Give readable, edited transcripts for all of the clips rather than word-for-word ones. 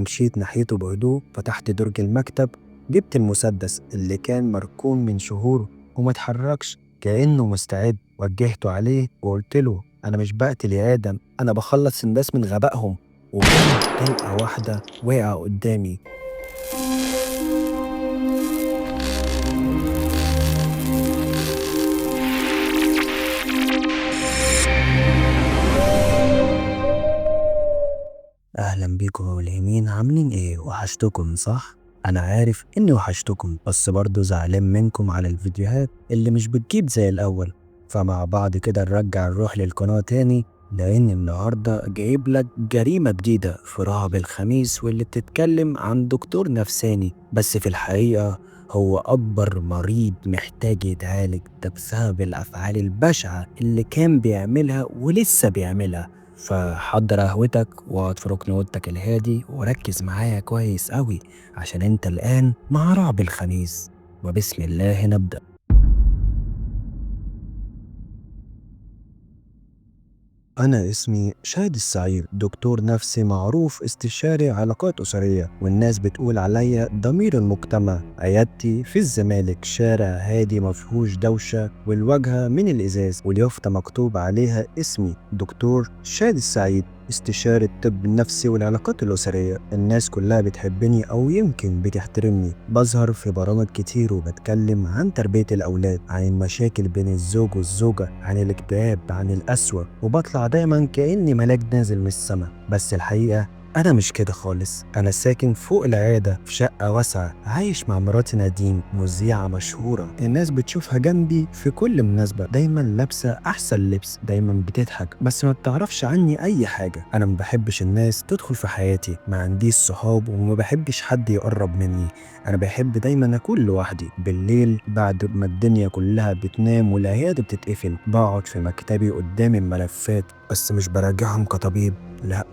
ومشيت ناحيته بهدوء. فتحت درج المكتب، جبت المسدس اللي كان مركون من شهور وما اتحركش كأنه مستعد. وجهته عليه وقلت له أنا مش بقتل يا آدم، أنا بخلص الناس من غبائهم. وكانت طلقة واحدة وقع قدامي. أهلا بيكم يا ملهمين، عاملين إيه؟ وحشتكم صح؟ أنا عارف إني وحشتكم، بس برضو زعلان منكم على الفيديوهات اللي مش بتجيب زي الأول. فمع بعض كده نرجع الروح للقناة تاني، لأن النهاردة جايب لك جريمة جديدة في رعب الخميس، واللي بتتكلم عن دكتور نفساني، بس في الحقيقة هو أكبر مريض محتاج يتعالج، ده بسبب الأفعال البشعة اللي كان بيعملها ولسه بيعملها. فحضر قهوتك واقعد في ركن اوضتك الهادي وركز معايا كويس قوي، عشان انت الآن مع رعب الخميس. وبسم الله نبدأ. أنا اسمي شادي السعير، دكتور نفسي معروف، استشاري علاقات أسرية، والناس بتقول عليا ضمير المجتمع. عيادتي في الزمالك، شارع هادي مفيهوش دوشة، والواجهة من الإزاز، واليافطة مكتوب عليها اسمي دكتور شادي السعيد، استشاري الطب النفسي والعلاقات الأسرية. الناس كلها بتحبني أو يمكن بتحترمني. بظهر في برامج كتير وبتكلم عن تربية الأولاد، عن المشاكل بين الزوج والزوجة، عن الاكتئاب، عن القسوة، وبطلع دايما كأني ملاك نازل من السما. بس الحقيقة أنا مش كده خالص. أنا ساكن فوق العيادة في شقة واسعة، عايش مع مراتي نادين، مذيعة مشهورة، الناس بتشوفها جنبي في كل مناسبة، دايما لابسة أحسن لبس، دايما بتضحك، بس ما بتعرفش عني أي حاجة. أنا ما بحبش الناس تدخل في حياتي، ما عنديش صحاب، وما بحبش حد يقرب مني. أنا بحب دايما أكون لوحدي. بالليل بعد ما الدنيا كلها بتنام والعيادة بتتقفل، بقعد في مكتبي قدام الملفات، بس مش براجعهم كطبيب، لا،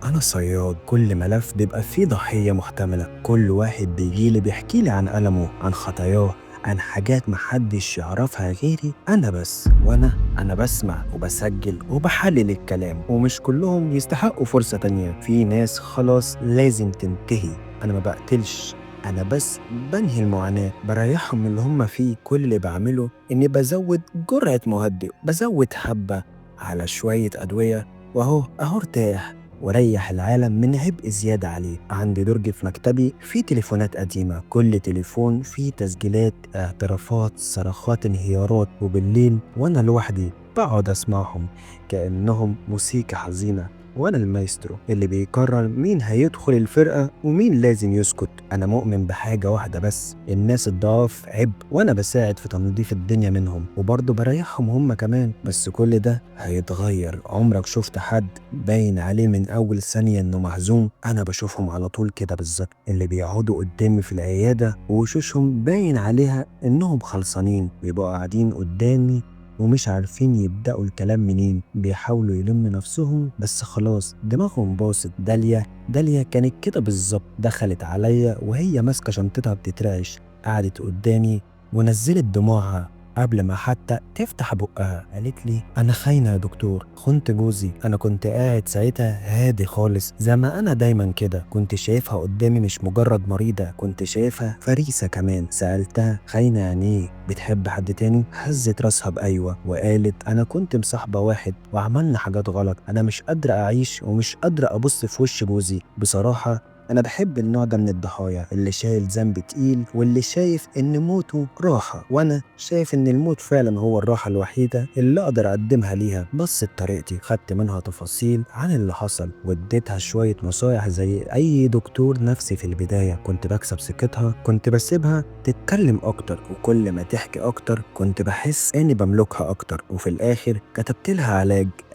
أنا صياد. كل ملف بيبقى فيه ضحية محتملة، كل واحد بيجيلي بيحكيلي عن ألمه، عن خطاياه، عن حاجات محدش يعرفها غيري أنا بس. وأنا بسمع وبسجل وبحلل الكلام، ومش كلهم يستحقوا فرصة تانية. في ناس خلاص لازم تنتهي. أنا ما بقتلش، أنا بس بنهي المعاناة، بريحهم من اللي هم فيه. كل اللي بعمله إني بزود جرعة مهدئ، بزود حبة على شوية أدوية، وأهو ارتاح وريح العالم من عبء زيادة عليه. عندي درج في مكتبي فيه تليفونات قديمة، كل تليفون فيه تسجيلات، اعترافات، صرخات، انهيارات. وبالليل وأنا لوحدي بقعد أسمعهم كأنهم موسيقى حزينة، وأنا المايسترو اللي بيقرر مين هيدخل الفرقة ومين لازم يسكت. أنا مؤمن بحاجة واحدة بس، الناس الضعاف عبء، وأنا بساعد في تنظيف الدنيا منهم، وبرضه بريحهم هم كمان. بس كل ده هيتغير. عمرك شفت حد باين عليه من أول ثانية إنه محزون؟ أنا بشوفهم على طول كده بالظبط، اللي بيقعدوا قدامي في العيادة ووشوشهم باين عليها إنهم خلصانين، بيبقوا قاعدين قدامي ومش عارفين يبدأوا الكلام منين، بيحاولوا يلموا نفسهم بس خلاص دماغهم باظت. داليا كانت كده بالظبط، دخلت عليا وهي ماسكة شنطتها بتترعش، قعدت قدامي ونزلت دموعها قبل ما حتى تفتح بقها. قالت لي أنا خاينة يا دكتور، خنت جوزي. أنا كنت قاعد ساعتها هادي خالص زي ما أنا دايما كده، كنت شايفها قدامي مش مجرد مريضة، كنت شايفها فريسة كمان. سألتها خاينة يعني إيه؟ بتحب حد تاني؟ هزت راسها بأيوة وقالت أنا كنت مصاحبة واحد وعملنا حاجات غلط، أنا مش قادرة أعيش ومش قادرة أبص في وش جوزي. بصراحة أنا بحب النوع ده من الضحايا، اللي شايل ذنب تقيل واللي شايف إن موته راحة، وأنا شايف إن الموت فعلا هو الراحة الوحيدة اللي أقدر أقدمها ليها. بصت طريقتي، خدت منها تفاصيل عن اللي حصل واديتها شوية نصايح زي أي دكتور نفسي في البداية. كنت بكسب ثقتها، كنت بسيبها تتكلم أكتر، وكل ما تحكي أكتر كنت بحس إني بملكها أكتر. وفي الآخر كتبت لها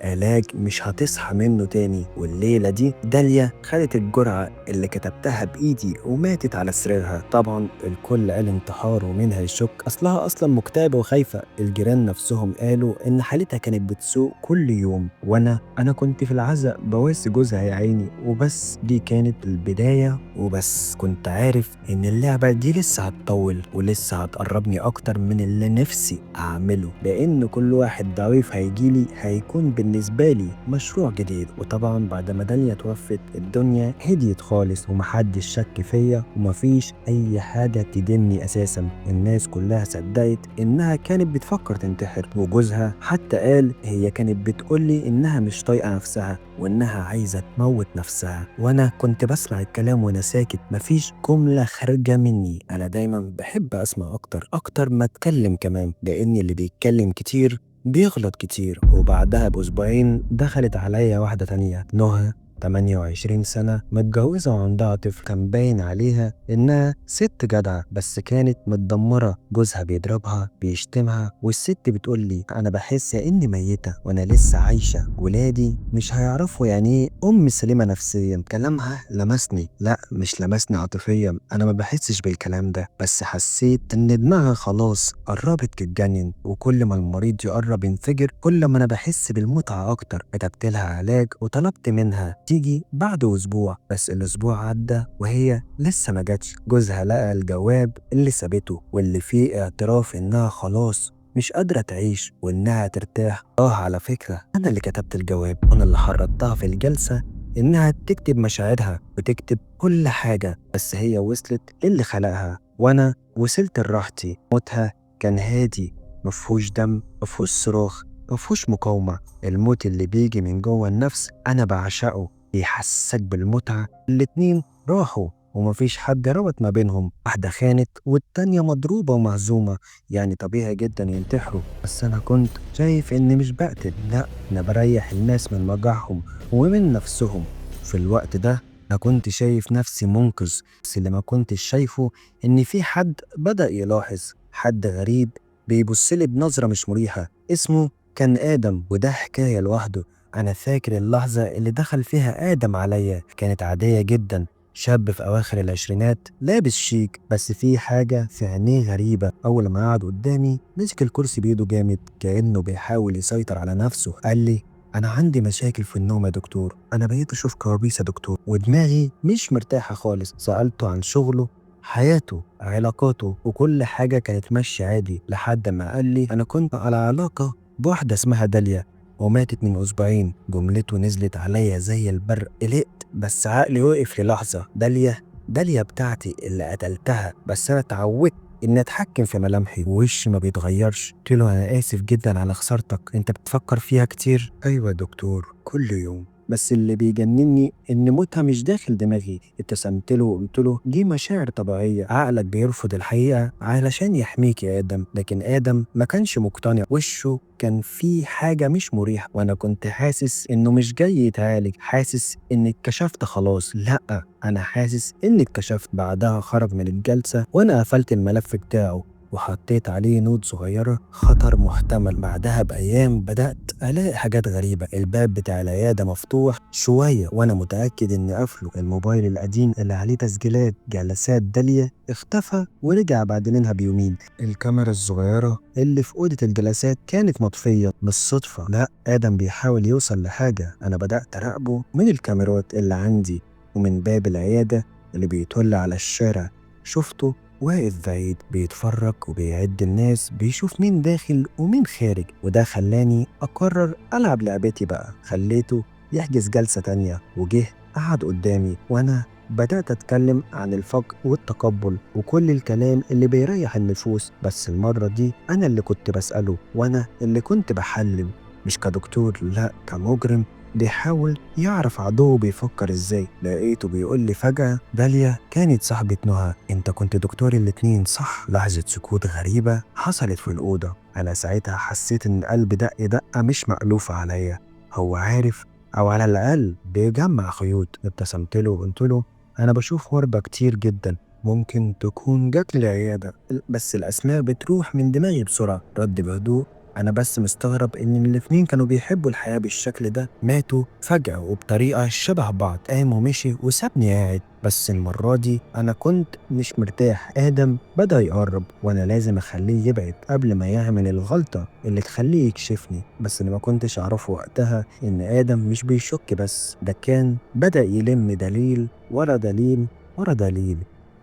علاج مش هتصحى منه تاني. والليلة دي داليا خدت الجرعة اللي كتبتها بإيدي وماتت على سريرها. طبعا الكل قال انتحار ومين هيشك، أصلها أصلا مكتئبة وخايفة. الجيران نفسهم قالوا إن حالتها كانت بتسوء كل يوم، وأنا كنت في العزاء بواسي جوزها يا عيني. وبس دي كانت البداية وبس. كنت عارف إن اللعبة دي لسه هتطول ولسه هتقربني أكتر من اللي نفسي أعمله، لأن كل واحد ضعيف هيجيلي هيكون بالنسبة لي مشروع جديد. وطبعا بعد ما داليا توفت الدنيا هديت خالص ومحدش شك فيا ومفيش أي حاجة تدمني أساسا. الناس كلها صدقت إنها كانت بتفكر تنتحر، وجوزها حتى قال هي كانت بتقولي إنها مش طايقة نفسها وإنها عايزة تموت نفسها. وأنا كنت بسمع الكلام وأنا ساكت، مفيش جملة خارجة مني. أنا دايما بحب أسمع أكتر ما أتكلم كمان، لأن اللي بيتكلم كتير بيغلط كتير. وبعدها بأسبوعين دخلت عليا واحدة تانية، نهى، 28 سنة، متجوزة وعندها طفل. كان باين عليها إنها ست جدعة، بس كانت متدمرة. جوزها بيضربها بيشتمها، والست بتقول لي أنا بحس إني ميتة وأنا لسه عايشة، ولادي مش هيعرفوا يعني إيه أم سليمة نفسيا. كلامها لمسني، لا مش لمسني عاطفيا، أنا ما بحسش بالكلام ده، بس حسيت إن دماغها خلاص قربت تتجنن، وكل ما المريض يقرب ينفجر كل ما أنا بحس بالمتعة أكتر. كتبت لها علاج وطلبت منها تيجي بعد أسبوع، بس الأسبوع عدى وهي لسه ما جاتش. جوزها لقى الجواب اللي سابته واللي فيه اعتراف إنها خلاص مش قادرة تعيش وإنها ترتاح. على فكرة أنا اللي كتبت الجواب، أنا اللي حرضتها في الجلسة إنها تكتب مشاعرها وتكتب كل حاجة، بس هي وصلت للي خلقها وأنا وصلت لراحتي. موتها كان هادي، مفهوش دم، مفهوش صراخ، مفهوش مقاومة. الموت اللي بيجي من جوه النفس أنا بعشقه، بيحسسك بالمتعة. الاتنين راحوا ومفيش حد ربط ما بينهم، واحدة خانت والتانية مضروبة ومهزومة، يعني طبيعي جدا ينتحروا. بس أنا كنت شايف إني مش بقتل، لأ أنا بريح الناس من وجعهم ومن نفسهم. في الوقت ده أنا كنت شايف نفسي منقذ، بس اللي ما كنتش شايفه إن في حد بدأ يلاحظ، حد غريب بيبصلي بنظرة مش مريحة. اسمه كان آدم، وده حكاية لوحده. أنا فاكر اللحظة اللي دخل فيها آدم عليا كانت عادية جدا، شاب في أواخر العشرينات لابس شيك، بس في حاجة في عينيه غريبة. أول ما قعد قدامي مسك الكرسي بإيده جامد كأنه بيحاول يسيطر على نفسه. قال لي أنا عندي مشاكل في النوم يا دكتور، أنا بقيت أشوف كوابيس يا دكتور، ودماغي مش مرتاحة خالص. سألته عن شغله، حياته، علاقاته، وكل حاجة كانت ماشية عادي، لحد ما قال لي أنا كنت على علاقة بواحدة اسمها داليا وماتت من أسبوعين. جملته نزلت عليا زي البرق، قلقت بس عقلي وقف للحظة. داليا بتاعتي اللي قتلتها، بس أنا اتعودت إني أتحكم في ملامحي ووشي ما بيتغيرش. قلت له أنا آسف جدا على خسارتك، أنت بتفكر فيها كتير؟ أيوة يا دكتور كل يوم، بس اللي بيجنني إن موتها مش داخل دماغي. ابتسمت له وقلت له دي مشاعر طبيعية، عقلك بيرفض الحقيقة علشان يحميك يا آدم. لكن آدم ما كانش مقتنع، وشه كان فيه حاجة مش مريحة، وأنا كنت حاسس إنه مش جاي يتعالج، حاسس إني اتكشفت خلاص. لأ أنا حاسس إني اتكشفت. بعدها خرج من الجلسة وأنا قفلت الملف بتاعه وحطيت عليه نوت صغيرة، خطر محتمل. بعدها بأيام بدأت ألاقي حاجات غريبة، الباب بتاع العيادة مفتوح شوية وأنا متأكد إني قافله. الموبايل القديم اللي عليه تسجيلات جلسات داليا اختفى ورجع بعد منها بيومين. الكاميرا الصغيرة اللي في أوضة الجلسات كانت مطفية بالصدفة. لا آدم بيحاول يوصل لحاجة. أنا بدأت أراقبه من الكاميرات اللي عندي ومن باب العيادة اللي بيطل على الشارع. شفته واقف بعيد بيتفرج وبيعد الناس، بيشوف مين داخل ومين خارج، وده خلاني أقرر ألعب لعبتي بقى. خليته يحجز جلسة تانية وجه قعد قدامي، وأنا بدأت أتكلم عن الفقر والتقبل وكل الكلام اللي بيريح النفوس. بس المرة دي أنا اللي كنت بسأله، وأنا اللي كنت بحلم، مش كدكتور، لا كمجرم بيحاول يعرف عدوه بيفكر ازاي. لقيته بيقول لي فجأة داليا كانت صاحبة نهى، انت كنت دكتور الاتنين صح؟ لحظة سكوت غريبة حصلت في الأوضة. أنا ساعتها حسيت إن قلبي دق دقة مش مألوفة عليا. هو عارف أو على الأقل بيجمع خيوط. ابتسمت له وقلت له أنا بشوف وردة كتير جدا، ممكن تكون جات لي العيادة، بس الأسماء بتروح من دماغي بسرعة. رد بهدوء أنا بس مستغرب إن الاتنين كانوا بيحبوا الحياة بالشكل ده، ماتوا فجأة وبطريقة شبه بعض. قام ومشي وسابني قاعد. بس المرة دي أنا كنت مش مرتاح. آدم بدأ يقرب وأنا لازم أخليه يبعد قبل ما يعمل الغلطة اللي تخليه يكشفني. بس اللي ما كنتش أعرفه وقتها إن آدم مش بيشك بس، ده كان بدأ يلم دليل ورا دليل ورا دليل.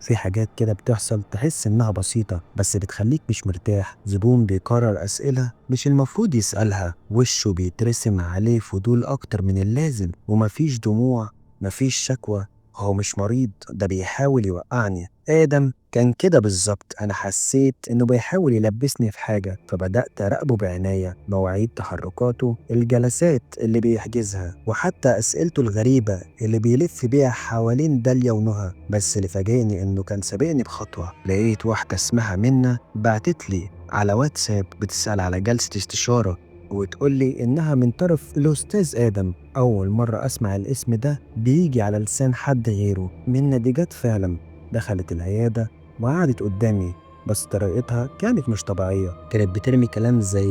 في حاجات كده بتحصل تحس إنها بسيطة بس بتخليك مش مرتاح. زبون بيكرر أسئلة مش المفروض يسألها، وشه بيترسم عليه فضول أكتر من اللازم، ومفيش دموع، مفيش شكوى. هو مش مريض، ده بيحاول يوقعني. آدم كان كده بالظبط. أنا حسيت إنه بيحاول يلبسني في حاجة، فبدأت أراقبه بعناية، مواعيد تحركاته، الجلسات اللي بيحجزها، وحتى أسئلته الغريبة اللي بيلف بيها حوالين داليا ونهى. بس اللي فاجئني إنه كان سابقني بخطوة. لقيت واحدة اسمها منى بعتت لي على واتساب بتسأل على جلسة استشارة، وتقول لي إنها من طرف الأستاذ آدم. أول مرة أسمع الاسم ده بيجي على لسان حد غيره. منى دي جت فعلا، دخلت العيادة وقعدت قدامي، بس طريقتها كانت مش طبيعية. كانت بترمي كلام زي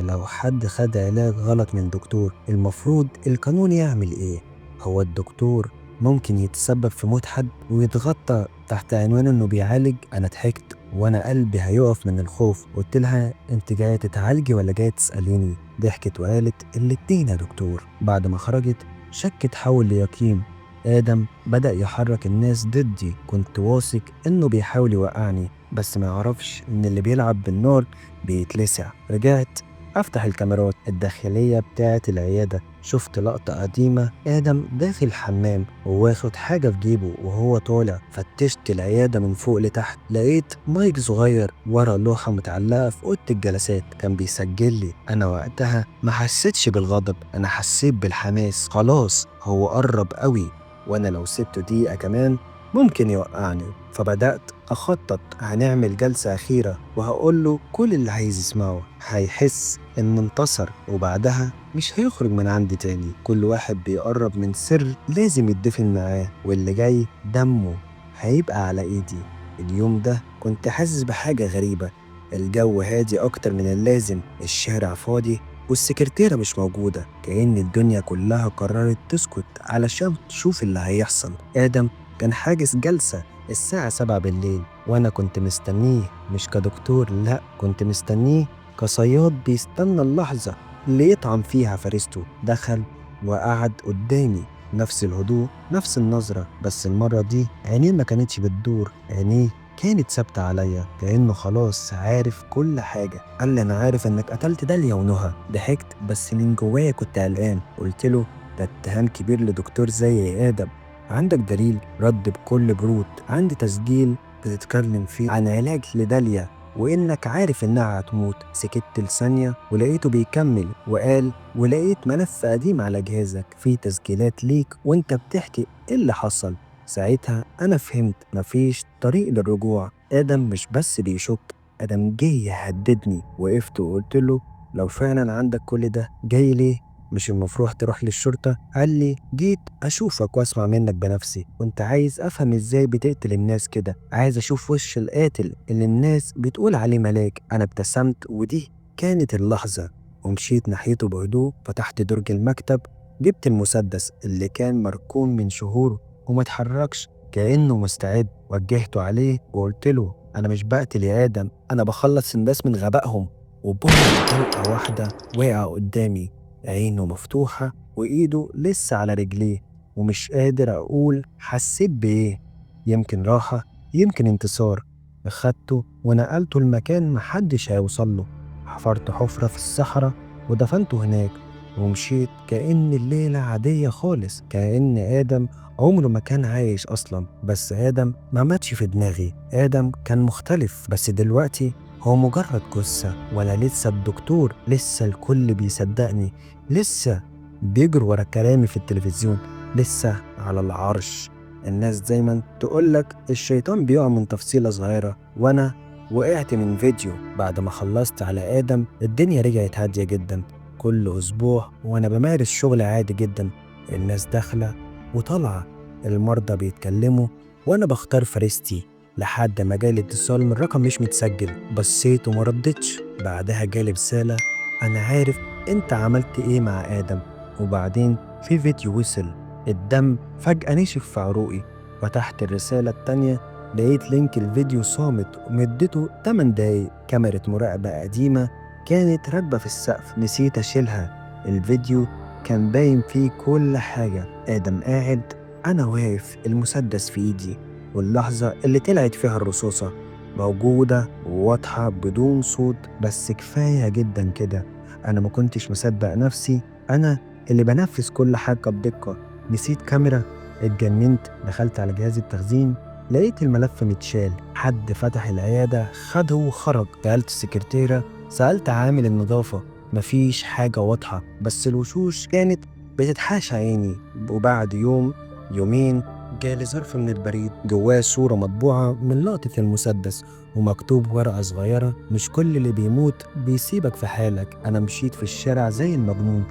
لو حد خد علاج غلط من دكتور المفروض القانون يعمل إيه؟ هو الدكتور ممكن يتسبب في موت حد ويتغطى تحت عنوان إنه بيعالج؟ أنا ضحكت وأنا قلبي هيقف من الخوف. قلت لها أنت جاية تتعالجي ولا جاية تسأليني؟ ضحكت وقالت الاتنين يا دكتور. بعد ما خرجت شك تحول ليقين. آدم بدأ يحرك الناس ضدي. كنت واثق إنه بيحاول يوقعني، بس ما يعرفش إن اللي بيلعب بالنار بيتلسع. رجعت أفتح الكاميرات الداخلية بتاعة العيادة، شفت لقطة قديمة آدم داخل الحمام وواخد حاجة في جيبه وهو طالع. فتشت العيادة من فوق لتحت، لقيت مايك صغير ورا لوحة متعلقة في أوضة الجلسات كان بيسجل لي. أنا وقتها ما حسيتش بالغضب، أنا حسيت بالحماس. خلاص هو قرب قوي، وأنا لو سبته دقيقة كمان ممكن يوقعني. فبدأت أخطط، هنعمل جلسة أخيرة وهقول له كل اللي عايز يسمعه، هيحس إنه انتصر، وبعدها مش هيخرج من عندي تاني. كل واحد بيقرب من سر لازم يدفن معاه، واللي جاي دمه هيبقى على إيدي. اليوم ده كنت حاسس بحاجة غريبة. الجو هادي أكتر من اللازم، الشارع فاضي والسكرتيرة مش موجودة، كأن الدنيا كلها قررت تسكت علشان تشوف اللي هيحصل. آدم كان حاجز جلسة الساعة 7 بالليل، وأنا كنت مستنيه مش كدكتور، لأ، كنت مستنيه كصياد بيستنى اللحظة اللي يطعم فيها فريسته. دخل وقعد قدامي، نفس الهدوء نفس النظرة، بس المرة دي عينيه ما كانتش بتدور، عينيه كانت ثابتة عليا، كأنه خلاص عارف كل حاجة. قال لي أنا عارف إنك قتلت داليا ونهى. ضحكت بس من جوايا كنت قلقان. قلت له ده اتهام كبير لدكتور زي آدم. عندك دليل؟ رد بكل برود. عندي تسجيل بتتكلم فيه عن علاج لداليا وإنك عارف إنها هتموت. سكت لثانية ولقيته بيكمل وقال ولقيت ملف قديم على جهازك فيه تسجيلات ليك وإنت بتحكي إيه اللي حصل. ساعتها أنا فهمت مفيش طريق للرجوع. آدم مش بس بيشك، آدم جاي يهددني. وقفت وقلت له لو فعلا عندك كل ده جاي ليه؟ مش المفروض تروح للشرطة؟ قال لي جيت أشوفك وأسمع منك بنفسي. كنت عايز أفهم إزاي بتقتل الناس كده، عايز أشوف وش القاتل اللي الناس بتقول عليه ملاك. أنا ابتسمت ودي كانت اللحظة، ومشيت ناحيته بهدوء. فتحت درج المكتب، جبت المسدس اللي كان مركون من شهور وما اتحركش كأنه مستعد. وجهته عليه وقلت له أنا مش بقتل يا آدم، أنا بخلص الناس من غبائهم. وبوم، طلقة واحدة وقع قدامي، عينه مفتوحة وإيده لسه على رجليه، ومش قادر أقول حسيت بإيه. يمكن راحة، يمكن انتصار. أخدته ونقلته لمكان محدش هيوصله. حفرت حفرة في الصحراء ودفنته هناك، ومشيت كأن الليلة عادية خالص، كأن آدم عمره ما كان عايش أصلا. بس آدم ما ماتش في دماغي، آدم كان مختلف. بس دلوقتي هو مجرد جثة. ولا لسه الدكتور، لسه الكل بيصدقني، لسه بيجروا ورا كلامي في التلفزيون، لسه على العرش الناس دايما تقولك الشيطان بيقع من تفصيلة صغيرة. وأنا وقعت من فيديو. بعد ما خلصت على آدم الدنيا رجعت هادية جدا. كل أسبوع وأنا بمارس شغل عادي جدا، الناس داخلة وطالعة، المرضى بيتكلموا وأنا بختار فريستي، لحد ما جالي اتصال من رقم مش متسجل. بصيت وما ردتش. بعدها جالي رسالة أنا عارف أنت عملت إيه مع آدم. وبعدين في فيديو وصل، الدم فجأة نشف في عروقي. فتحت الرسالة التانية لقيت لينك الفيديو صامت ومدته 8 دقايق. كاميرا مراقبة قديمة كانت راكبة في السقف، نسيت أشيلها. الفيديو كان باين فيه كل حاجة، آدم قاعد، أنا واقف، المسدس في إيدي، واللحظة اللي طلعت فيها الرصاصة موجودة وواضحة بدون صوت، بس كفاية جدا كده. أنا ما كنتش مصدق نفسي، أنا اللي بنفذ كل حاجة بدقة. نسيت كاميرا، اتجننت، دخلت على جهاز التخزين، لقيت الملف متشال، حد فتح العيادة خده وخرج. سألت السكرتيرة، سألت عامل النظافة، مفيش حاجة واضحة، بس الوشوش كانت بتتحاشى عيني. وبعد يوم يومين جالي ظرف من البريد جواه صورة مطبوعة من لقطة المسدس، ومكتوب ورقة صغيرة: مش كل اللي بيموت بيسيبك في حالك. أنا مشيت في الشارع زي المجنون.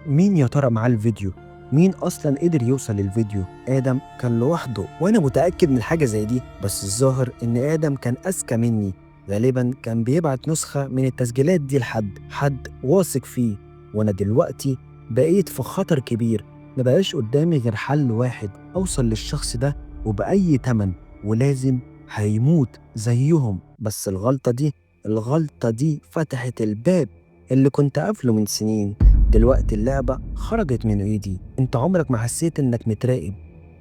مين يا ترى معاه الفيديو؟ مين أصلا قدر يوصل للفيديو؟ آدم كان لوحده وأنا متأكد من حاجة زي دي، بس الظاهر إن آدم كان أذكى مني. غالبا كان بيبعت نسخة من التسجيلات دي حد واثق فيه. وأنا دلوقتي بقيت في خطر كبير، مبقاش قدامي غير حل واحد: أوصل للشخص ده وبأي تمن، ولازم هيموت زيهم. بس الغلطة دي فتحت الباب اللي كنت قافله من سنين. دلوقتي اللعبة خرجت من ايدي. انت عمرك ما حسيت انك متراقب؟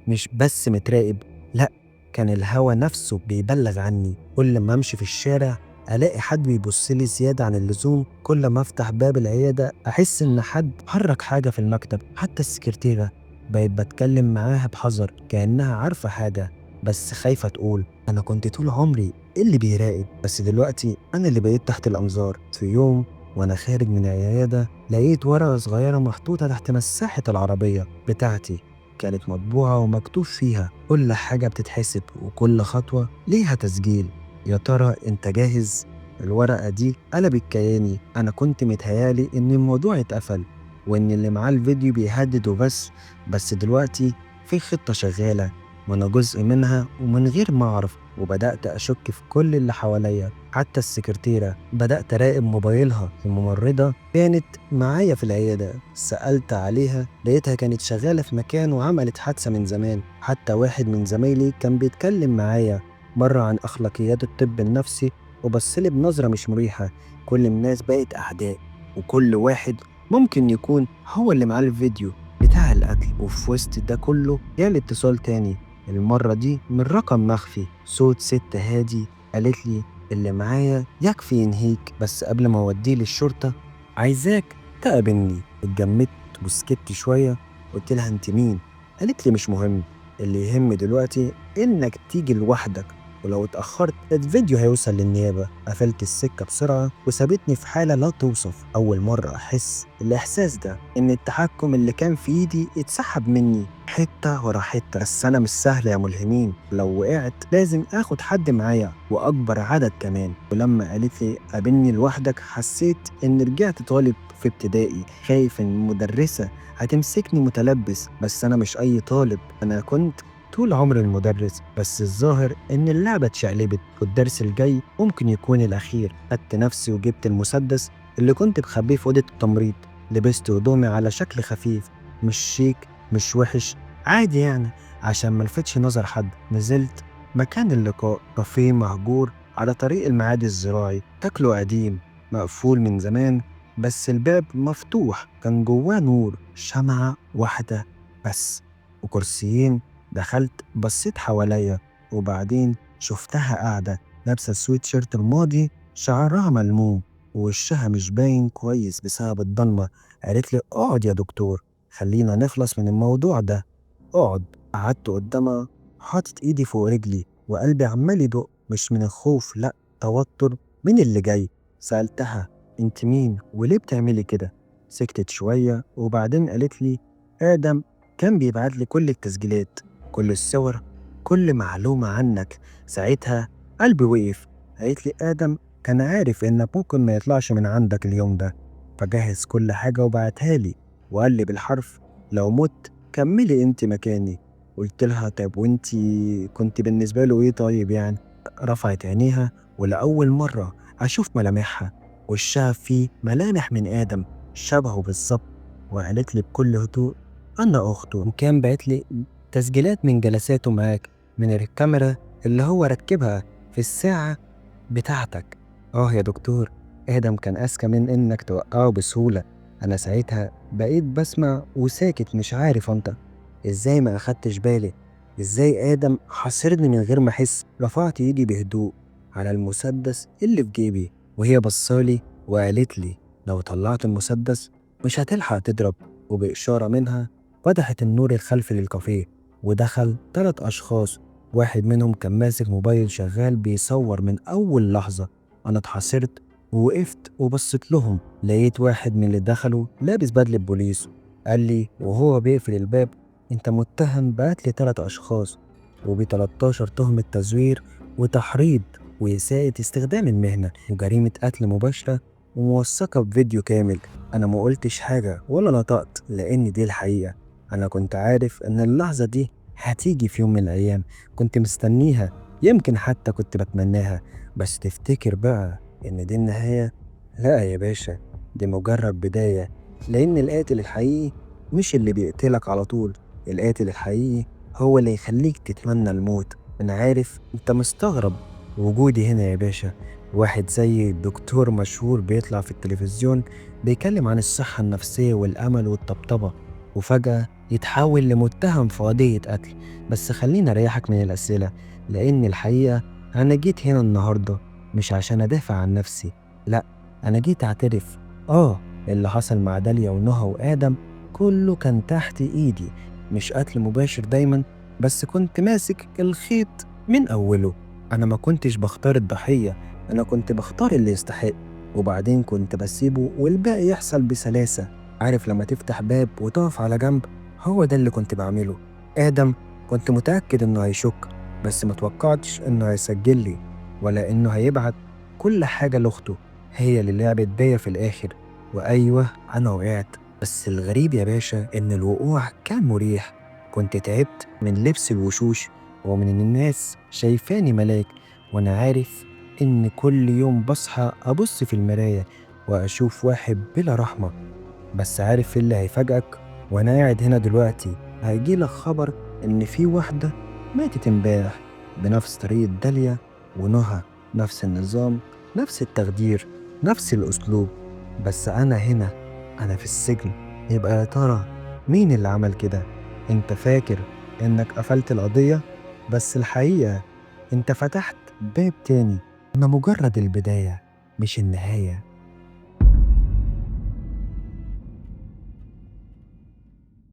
مش بس متراقب، لا، كان الهوا نفسه بيبلغ عني. كل ما امشي في الشارع الاقي حد بيبص لي زيادة عن اللزوم. كل ما افتح باب العيادة احس ان حد حرك حاجة في المكتب. حتى السكرتيرة بقيت بتكلم معاها بحذر، كأنها عارفة حاجة بس خايفة تقول. أنا كنت طول عمري اللي بيراقب، بس دلوقتي أنا اللي بقيت تحت الأنظار. في يوم وأنا خارج من العيادة لقيت ورقة صغيرة محطوطة تحت مساحة العربية بتاعتي، كانت مطبوعة ومكتوب فيها كل حاجة بتتحسب وكل خطوة ليها تسجيل. يا ترى أنت جاهز؟ الورقة دي قلبت كياني. أنا كنت متهيالي إن الموضوع اتقفل وإن اللي معاه الفيديو بيهدد وبس، بس دلوقتي في خطة شغالة وأنا جزء منها ومن غير ما أعرف. وبدأت أشك في كل اللي حواليا، حتى السكرتيرة بدأت أراقب موبايلها. الممرضة كانت معايا في العيادة، سألت عليها لقيتها كانت شغالة في مكان وعملت حادثة من زمان. حتى واحد من زمايلي كان بيتكلم معايا مرة عن أخلاقيات الطب النفسي وبصلي بنظرة مش مريحة. كل الناس بقت أعداء، وكل واحد ممكن يكون هو اللي معاه الفيديو بتاع القتل. وفي وسط ده كله جالي اتصال تاني، المرة دي من رقم مخفي. صوت ست هادي قالت لي: اللي معايا يكفي ينهيك، بس قبل ما اوديه للشرطة عايزاك تقابلني. اتجمدت وسكت شوية، قلت لها: انت مين؟ قالت لي: مش مهم، اللي يهم دلوقتي انك تيجي لوحدك، ولو اتأخرت الفيديو هيوصل للنيابة. قفلت السكة بسرعة وسابتني في حالة لا توصف. أول مرة أحس الإحساس ده، إن التحكم اللي كان في إيدي اتسحب مني حتة ورا حتة. بس أنا مش سهل يا ملهمين، لو وقعت لازم آخد حد معايا وأكبر عدد كمان. ولما قالت لي قابلني لوحدك حسيت إن رجعت طالب في ابتدائي، خايف إن المدرسة هتمسكني متلبس. بس أنا مش أي طالب، أنا كنت طول عمر المدرس. بس الظاهر إن اللعبة اتشقلبت والدرس الجاي ممكن يكون الأخير. خدت نفسي وجبت المسدس اللي كنت بخبيه في أوضة التمريض. لبست هدومي على شكل خفيف، مش شيك مش وحش، عادي يعني، عشان ملفتش نظر حد. نزلت مكان اللقاء، كافيه مهجور على طريق المعادي الزراعي، شكله قديم مقفول من زمان، بس الباب مفتوح. كان جواه نور، شمعة واحدة بس وكرسيين. دخلت بصيت حواليا، وبعدين شفتها قاعدة لابسة سويت شيرت رمادي، شعرها ملموم ووشها مش باين كويس بسبب الضلمة. قالت لي: اقعد يا دكتور، خلينا نخلص من الموضوع ده، اقعد. قعدت قدامها حاطط ايدي فوق رجلي وقلبي عمال يدق، مش من الخوف، لا، توتر من اللي جاي. سألتها: انت مين وليه بتعملي كده؟ سكتت شوية وبعدين قالت لي: آدم كان بيبعت لي كل التسجيلات، كل الصور، كل معلومة عنك. ساعتها قلبي وقف. قالت لي: آدم كان عارف إنك ممكن ما يطلعش من عندك اليوم ده، فجهز كل حاجة وبعتها لي، وقال لي بالحرف: لو مت كملي انت مكاني. قلت لها: طب وانتي كنت بالنسبة له ايه طيب يعني؟ رفعت عينيها ولأول مرة أشوف ملامحها، وشها فيه ملامح من آدم، شبهه بالظبط. وقالت لي بكل هدوء: أنا أخته، وكان بعت لي تسجيلات من جلساته معاك من الكاميرا اللي هو ركبها في الساعة بتاعتك. يا دكتور، آدم كان أذكى من إنك توقعه بسهولة. أنا ساعتها بقيت بسمع وساكت مش عارف أنطق. إزاي ما أخدتش بالي؟ إزاي آدم حاصرني من غير ما أحس. رفعت إيدي بهدوء على المسدس اللي في جيبي، وهي بصالي وقالت لي لو طلعت المسدس مش هتلحق تضرب. وبإشارة منها فتحت النور الخلفي للكافيه، ودخل 3 أشخاص. واحد منهم كان ماسك موبايل شغال بيصور من أول لحظة. أنا اتحسرت ووقفت وبصيت لهم، لقيت واحد من اللي دخلوا لابس بدلة بوليس. قال لي وهو بيقفل الباب: انت متهم بقتل 3 أشخاص وب13 تهمة تزوير وتحريض وإساءة استخدام المهنة وجريمة قتل مباشرة وموثقة بفيديو كامل. أنا ما قلتش حاجة ولا نطقت لأن دي الحقيقة. أنا كنت عارف إن اللحظة دي هتيجي في يوم من الأيام، كنت مستنيها، يمكن حتى كنت بتمناها. بس تفتكر بقى إن دي النهاية؟ لا يا باشا، دي مجرد بداية. لأن القاتل الحقيقي مش اللي بيقتلك على طول، القاتل الحقيقي هو اللي يخليك تتمنى الموت. أنا عارف أنت مستغرب وجودي هنا يا باشا، واحد زي دكتور مشهور بيطلع في التلفزيون بيتكلم عن الصحة النفسية والأمل والطبطبة، وفجأة يتحول لمتهم في قضية قتل. بس خليني أريحك من الأسئلة، لأن الحقيقة أنا جيت هنا النهاردة مش عشان أدافع عن نفسي، لأ، أنا جيت أعترف. اللي حصل مع داليا ونهى وآدم كله كان تحت إيدي، مش قتل مباشر دايما، بس كنت ماسك الخيط من أوله. أنا ما كنتش بختار الضحية، أنا كنت بختار اللي يستحق، وبعدين كنت بسيبه والباقي يحصل بسلاسة. عارف لما تفتح باب وتقف على جنب؟ هو ده اللي كنت بعمله. آدم كنت متأكد إنه هيشك، بس متوقعتش إنه هيسجل لي ولا إنه هيبعت كل حاجة لأخته. هي اللي لعبت بيا في الآخر. وأيوه أنا وقعت، بس الغريب يا باشا إن الوقوع كان مريح. كنت تعبت من لبس الوشوش ومن إن الناس شايفاني ملاك، وأنا عارف إن كل يوم بصحى أبص في المراية وأشوف واحد بلا رحمة. بس عارف إيه اللي هيفاجئك؟ وأنا قاعد هنا دلوقتي هيجيلك خبر إن في واحدة ماتت امبارح بنفس طريقة داليا ونهى، نفس النظام، نفس التخدير، نفس الأسلوب. بس أنا هنا، أنا في السجن. يبقى يا ترى مين اللي عمل كده؟ أنت فاكر إنك قفلت القضية، بس الحقيقة أنت فتحت باب تاني. أنا مجرد البداية مش النهاية.